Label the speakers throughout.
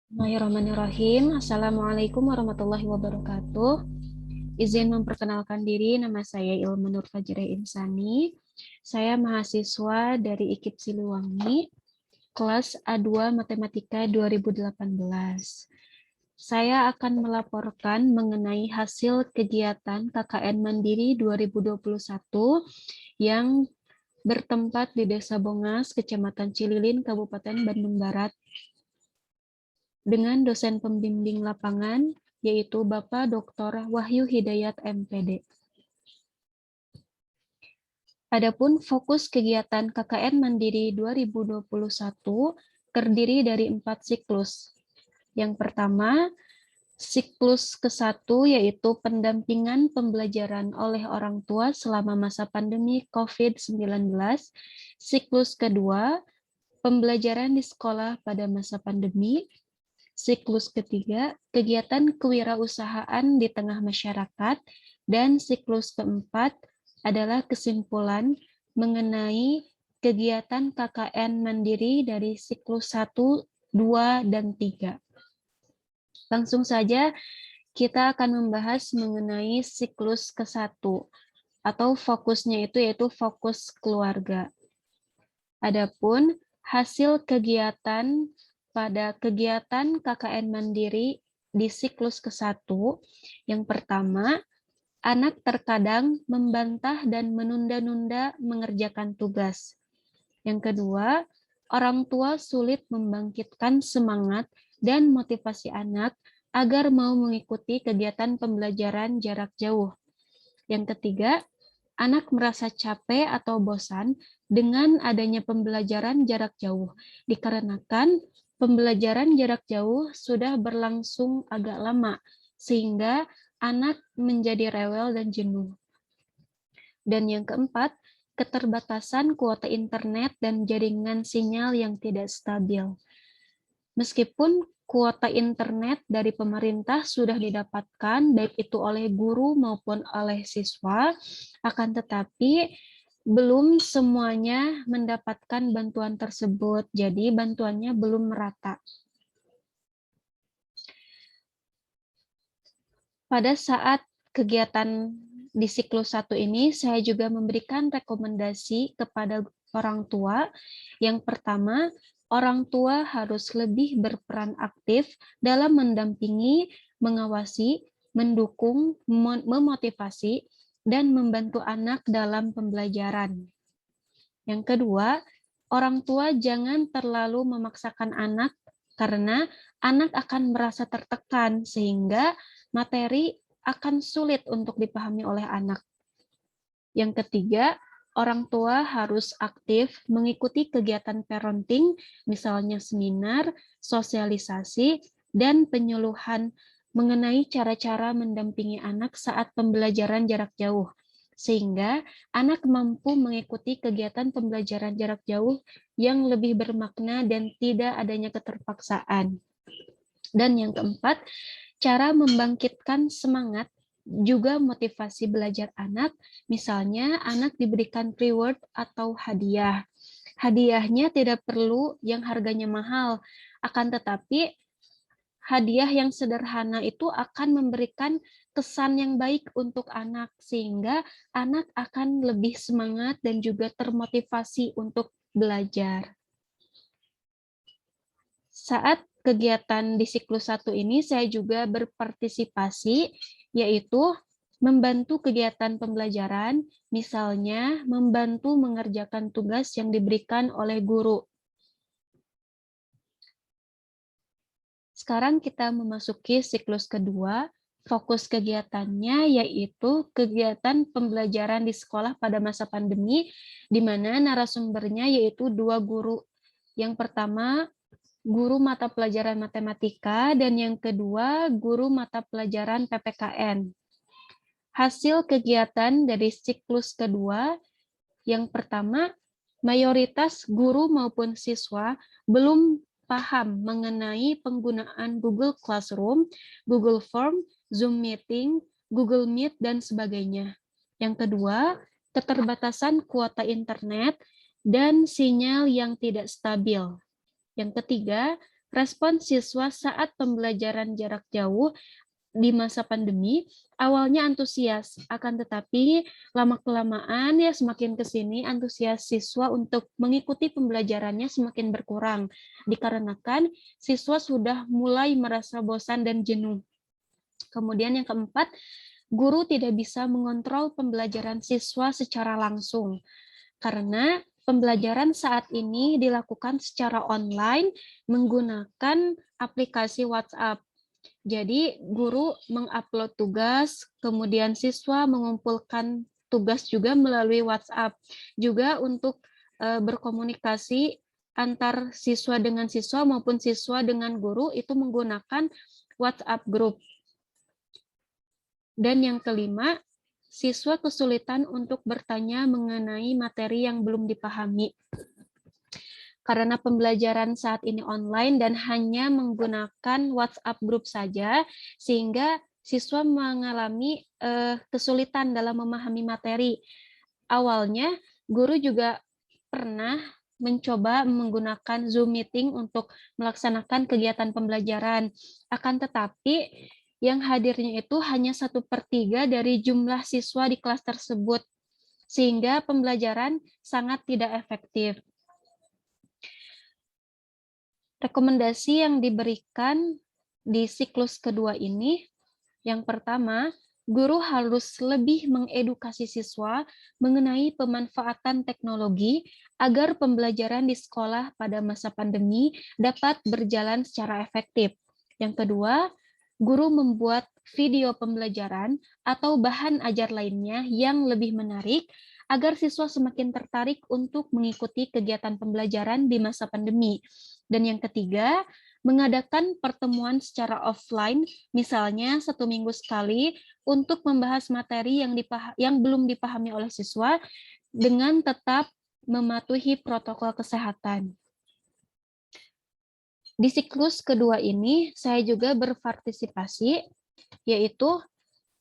Speaker 1: Bismillahirrahmanirrahim. Assalamualaikum warahmatullahi wabarakatuh. Izin memperkenalkan diri, nama saya Ilmenur Fajri Insani. Saya mahasiswa dari IKIP Siliwangi, kelas A2 Matematika 2018. Saya akan melaporkan mengenai hasil kegiatan KKN Mandiri 2021 yang bertempat di Desa Bongas, Kecamatan Cililin, Kabupaten Bandung Barat, dengan dosen pembimbing lapangan, yaitu Bapak Dr. Wahyu Hidayat MPD. Adapun fokus kegiatan KKN Mandiri 2021 terdiri dari 4 siklus. Yang pertama, siklus ke-1 yaitu pendampingan pembelajaran oleh orang tua selama masa pandemi COVID-19. Siklus kedua, pembelajaran di sekolah pada masa pandemi. Siklus ketiga, kegiatan kewirausahaan di tengah masyarakat. Dan siklus keempat adalah kesimpulan mengenai kegiatan KKN Mandiri dari siklus 1, 2, dan 3. Langsung saja kita akan membahas mengenai siklus ke-1 atau fokusnya itu yaitu fokus keluarga. Adapun hasil kegiatan pada kegiatan KKN Mandiri di siklus ke-1, yang pertama, anak terkadang membantah dan menunda-nunda mengerjakan tugas. Yang kedua, orang tua sulit membangkitkan semangat dan motivasi anak agar mau mengikuti kegiatan pembelajaran jarak jauh. Yang ketiga, anak merasa capek atau bosan dengan adanya pembelajaran jarak jauh, dikarenakan pembelajaran jarak jauh sudah berlangsung agak lama, sehingga anak menjadi rewel dan jenuh. Dan yang keempat, keterbatasan kuota internet dan jaringan sinyal yang tidak stabil. Meskipun kuota internet dari pemerintah sudah didapatkan, baik itu oleh guru maupun oleh siswa, akan tetapi belum semuanya mendapatkan bantuan tersebut, jadi bantuannya belum merata. Pada saat kegiatan di siklus 1 ini, saya juga memberikan rekomendasi kepada orang tua. Yang pertama, orang tua harus lebih berperan aktif dalam mendampingi, mengawasi, mendukung, memotivasi, dan membantu anak dalam pembelajaran. Yang kedua, orang tua jangan terlalu memaksakan anak karena anak akan merasa tertekan sehingga materi akan sulit untuk dipahami oleh anak. Yang ketiga, orang tua harus aktif mengikuti kegiatan parenting, misalnya seminar, sosialisasi, dan penyuluhan mengenai cara-cara mendampingi anak saat pembelajaran jarak jauh, sehingga anak mampu mengikuti kegiatan pembelajaran jarak jauh yang lebih bermakna dan tidak adanya keterpaksaan. Dan yang keempat, cara membangkitkan semangat juga motivasi belajar anak, misalnya anak diberikan reward atau hadiah. Hadiahnya tidak perlu yang harganya mahal, akan tetapi hadiah yang sederhana itu akan memberikan kesan yang baik untuk anak, sehingga anak akan lebih semangat dan juga termotivasi untuk belajar. Saat kegiatan di siklus 1 ini, saya juga berpartisipasi, yaitu membantu kegiatan pembelajaran, misalnya membantu mengerjakan tugas yang diberikan oleh guru. Sekarang kita memasuki siklus kedua, fokus kegiatannya yaitu kegiatan pembelajaran di sekolah pada masa pandemi, di mana narasumbernya yaitu 2 guru. Yang pertama, guru mata pelajaran matematika, dan yang kedua, guru mata pelajaran PPKN. Hasil kegiatan dari siklus kedua, yang pertama, mayoritas guru maupun siswa belum paham mengenai penggunaan Google Classroom, Google Form, Zoom Meeting, Google Meet, dan sebagainya. Yang kedua, keterbatasan kuota internet dan sinyal yang tidak stabil. Yang ketiga, Respon siswa saat pembelajaran jarak jauh di masa pandemi awalnya antusias, akan tetapi lama-kelamaan ya semakin ke sini antusias siswa untuk mengikuti pembelajarannya semakin berkurang, dikarenakan siswa sudah mulai merasa bosan dan jenuh. Kemudian yang keempat, guru tidak bisa mengontrol pembelajaran siswa secara langsung, karena pembelajaran saat ini dilakukan secara online menggunakan aplikasi WhatsApp. Jadi guru mengupload tugas, kemudian siswa mengumpulkan tugas juga melalui WhatsApp. Juga untuk berkomunikasi antar siswa dengan siswa maupun siswa dengan guru itu menggunakan WhatsApp group. Dan yang kelima, siswa kesulitan untuk bertanya mengenai materi yang belum dipahami. Karena pembelajaran saat ini online dan hanya menggunakan WhatsApp group saja, sehingga siswa mengalami kesulitan dalam memahami materi. Awalnya, guru juga pernah mencoba menggunakan Zoom meeting untuk melaksanakan kegiatan pembelajaran. Akan tetapi, yang hadirnya itu hanya 1/3 dari jumlah siswa di kelas tersebut, sehingga pembelajaran sangat tidak efektif. Rekomendasi yang diberikan di siklus kedua ini, yang pertama, guru harus lebih mengedukasi siswa mengenai pemanfaatan teknologi agar pembelajaran di sekolah pada masa pandemi dapat berjalan secara efektif. Yang kedua, guru membuat video pembelajaran atau bahan ajar lainnya yang lebih menarik agar siswa semakin tertarik untuk mengikuti kegiatan pembelajaran di masa pandemi. Dan yang ketiga, mengadakan pertemuan secara offline, misalnya 1 minggu sekali, untuk membahas materi yang belum dipahami oleh siswa dengan tetap mematuhi protokol kesehatan. Di siklus kedua ini, saya juga berpartisipasi, yaitu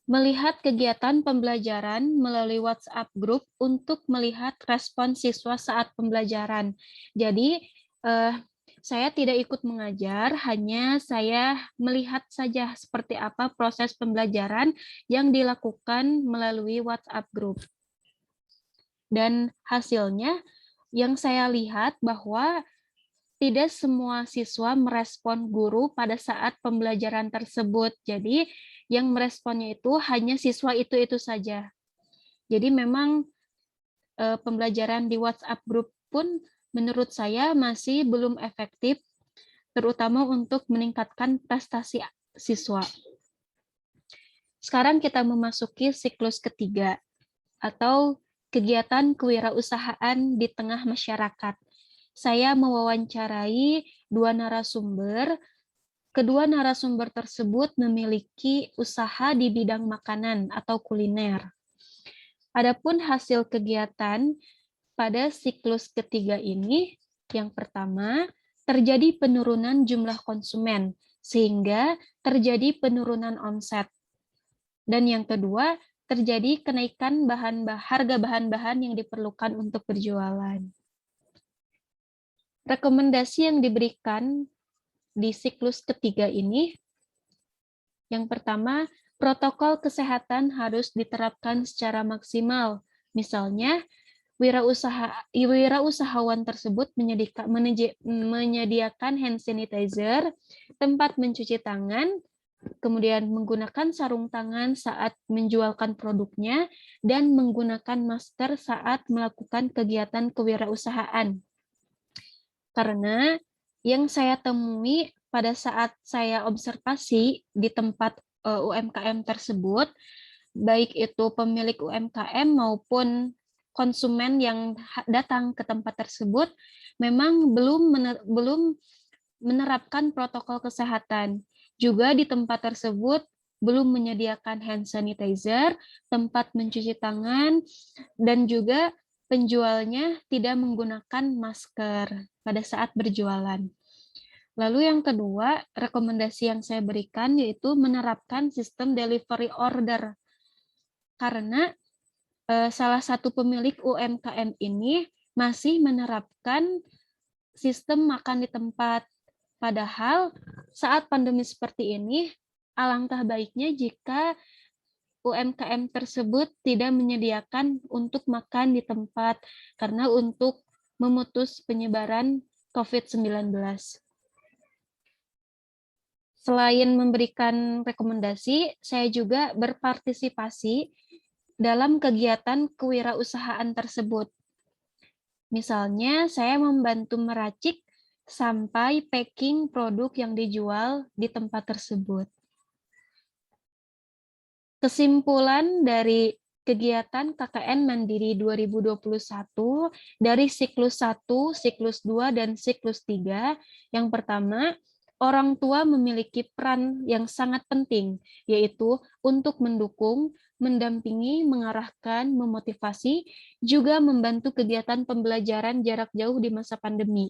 Speaker 1: melihat kegiatan pembelajaran melalui WhatsApp group untuk melihat respon siswa saat pembelajaran. Jadi, saya tidak ikut mengajar, hanya saya melihat saja seperti apa proses pembelajaran yang dilakukan melalui WhatsApp group. Dan hasilnya, yang saya lihat bahwa tidak semua siswa merespon guru pada saat pembelajaran tersebut. Jadi yang meresponnya itu hanya siswa itu saja. Jadi memang pembelajaran di WhatsApp group pun menurut saya masih belum efektif, terutama untuk meningkatkan prestasi siswa. Sekarang kita memasuki siklus ketiga, atau kegiatan kewirausahaan di tengah masyarakat. Saya mewawancarai 2 narasumber. Kedua narasumber tersebut memiliki usaha di bidang makanan atau kuliner. Adapun hasil kegiatan pada siklus ketiga ini, yang pertama, terjadi penurunan jumlah konsumen, sehingga terjadi penurunan omset. Dan yang kedua, terjadi kenaikan harga bahan-bahan yang diperlukan untuk berjualan. Rekomendasi yang diberikan di siklus ketiga ini, yang pertama, protokol kesehatan harus diterapkan secara maksimal. Misalnya, wirausahawan tersebut menyediakan hand sanitizer, tempat mencuci tangan, kemudian menggunakan sarung tangan saat menjualkan produknya, dan menggunakan masker saat melakukan kegiatan kewirausahaan. Karena yang saya temui pada saat saya observasi di tempat UMKM tersebut, baik itu pemilik UMKM maupun konsumen yang datang ke tempat tersebut, memang belum menerapkan protokol kesehatan. Juga di tempat tersebut belum menyediakan hand sanitizer, tempat mencuci tangan, dan juga penjualnya tidak menggunakan masker pada saat berjualan. Lalu yang kedua, rekomendasi yang saya berikan yaitu menerapkan sistem delivery order. Karena salah satu pemilik UMKM ini masih menerapkan sistem makan di tempat. Padahal saat pandemi seperti ini, alangkah baiknya jika UMKM tersebut tidak menyediakan untuk makan di tempat karena untuk memutus penyebaran COVID-19. Selain memberikan rekomendasi, saya juga berpartisipasi dalam kegiatan kewirausahaan tersebut. Misalnya, saya membantu meracik sampai packing produk yang dijual di tempat tersebut. Kesimpulan dari kegiatan KKN Mandiri 2021 dari siklus 1, siklus 2, dan siklus 3. Yang pertama, orang tua memiliki peran yang sangat penting, yaitu untuk mendukung, mendampingi, mengarahkan, memotivasi, juga membantu kegiatan pembelajaran jarak jauh di masa pandemi.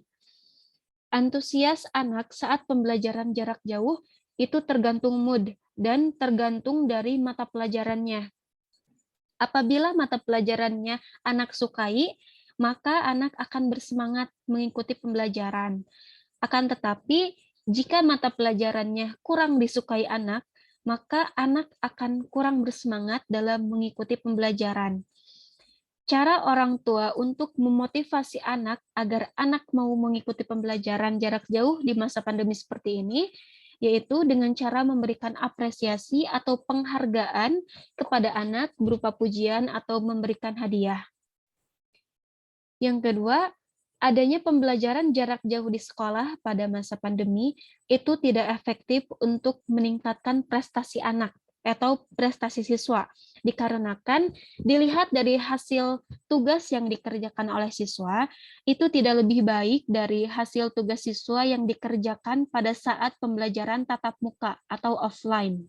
Speaker 1: Antusias anak saat pembelajaran jarak jauh itu tergantung mood dan tergantung dari mata pelajarannya. Apabila mata pelajarannya anak sukai, maka anak akan bersemangat mengikuti pembelajaran. Akan tetapi, jika mata pelajarannya kurang disukai anak, maka anak akan kurang bersemangat dalam mengikuti pembelajaran. Cara orang tua untuk memotivasi anak agar anak mau mengikuti pembelajaran jarak jauh di masa pandemi seperti ini, yaitu dengan cara memberikan apresiasi atau penghargaan kepada anak berupa pujian atau memberikan hadiah. Yang kedua, adanya pembelajaran jarak jauh di sekolah pada masa pandemi itu tidak efektif untuk meningkatkan prestasi anak atau prestasi siswa, dikarenakan dilihat dari hasil tugas yang dikerjakan oleh siswa, itu tidak lebih baik dari hasil tugas siswa yang dikerjakan pada saat pembelajaran tatap muka atau offline.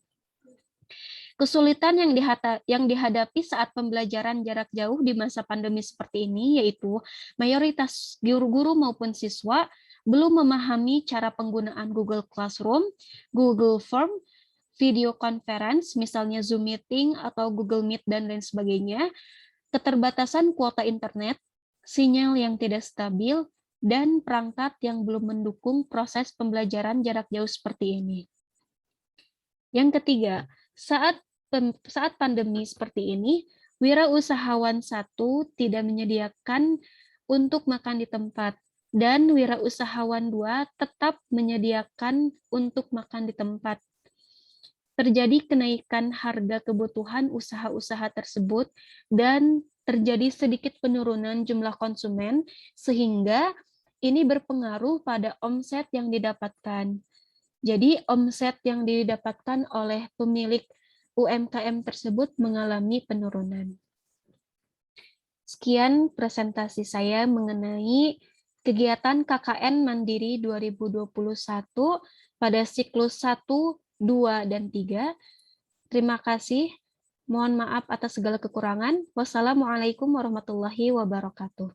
Speaker 1: Kesulitan yang dihadapi saat pembelajaran jarak jauh di masa pandemi seperti ini, yaitu mayoritas guru-guru maupun siswa belum memahami cara penggunaan Google Classroom, Google Form, video conference, misalnya Zoom Meeting atau Google Meet dan lain sebagainya, keterbatasan kuota internet, sinyal yang tidak stabil, dan perangkat yang belum mendukung proses pembelajaran jarak jauh seperti ini. Yang ketiga, saat pandemi seperti ini, wirausahawan 1 tidak menyediakan untuk makan di tempat, dan wirausahawan 2 tetap menyediakan untuk makan di tempat. Terjadi kenaikan harga kebutuhan usaha-usaha tersebut dan terjadi sedikit penurunan jumlah konsumen, sehingga ini berpengaruh pada omset yang didapatkan. Jadi omset yang didapatkan oleh pemilik UMKM tersebut mengalami penurunan. Sekian presentasi saya mengenai kegiatan KKN Mandiri 2021 pada siklus 1, 2, dan 3. Terima kasih. Mohon maaf atas segala kekurangan. Wassalamualaikum warahmatullahi wabarakatuh.